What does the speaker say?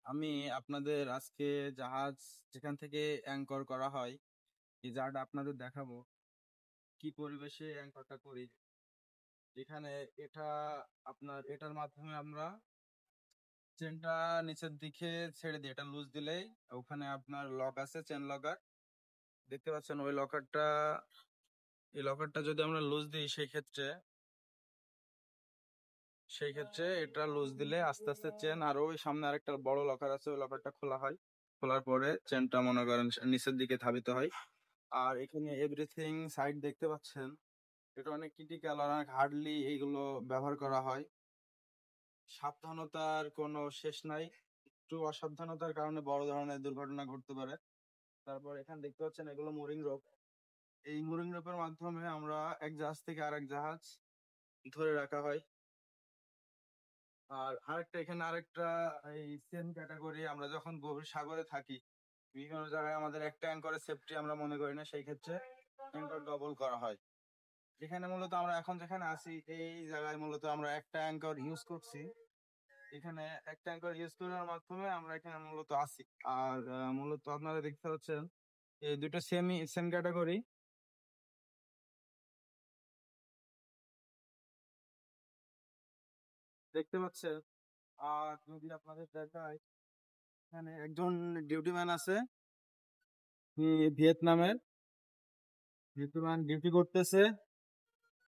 আমি আপনাদের আজকে জাহাজ যেখান থেকে অ্যাংকর করা হয় এই জায়গাটা আপনাদের দেখাবো কি পরিবেশে অ্যাংকরটা করি। এখানে এটা এটার মাধ্যমে আমরা চেনটা নিচের দিকে ছেড়ে দিই, এটা লুজ দিলেই ওখানে আপনার লক আছে, চেন লকার দেখতে পাচ্ছেন। এই লকারটা যদি আমরা লুজ দিই সেই ক্ষেত্রে এটা লুজ দিলে আস্তে আস্তে চেন, আর ওই সামনে আরেকটা বড় লকার আছে, ওই লকারটা খোলা হয়। খোলার পরে চেনটা মনে করেন নিচের দিকে ধাবিত হয়। আর এখানে এভরিথিং সাইড দেখতে পাচ্ছেন, এটা অনেক ক্রিটিক্যাল, অনেক হার্ডলি এইগুলো ব্যবহার করা হয়। সাবধানতার কোনো শেষ নাই, একটু অসাবধানতার কারণে বড় ধরনের দুর্ঘটনা ঘটতে পারে। তারপর এখানে দেখতে পাচ্ছেন এগুলো মুরিং রোপ। এই মুরিং রোপের মাধ্যমে আমরা এক জাহাজ থেকে আরেক জাহাজ ধরে রাখা হয়। আর এখানে আরেকটা এই সেম ক্যাটাগরি, আমরা যখন গভীর সাগরে থাকি বিভিন্ন জায়গায় আমাদের একটা অ্যাঙ্করের সেফটি আমরা মনে করি না, সেই ক্ষেত্রে অ্যাঙ্কর ডবল করা হয়। এখানে মূলত আমরা এখন যেখানে আছি এই জায়গায় মূলত আমরা একটা অ্যাঙ্কর ইউজ করছি। এখানে একটা অ্যাঙ্কর ইউজ করার মাধ্যমে আমরা এখানে মূলত আছি। আর মূলত আপনারা দেখতে পাচ্ছেন এই দুটো সেম ক্যাটাগরি দেখতে পাচ্ছেন। আর যদি আপনাদের দেখায়, এখানে একজন ডিউটি ম্যান আছে, ভিয়েতনামের ডিউটি করতেছে।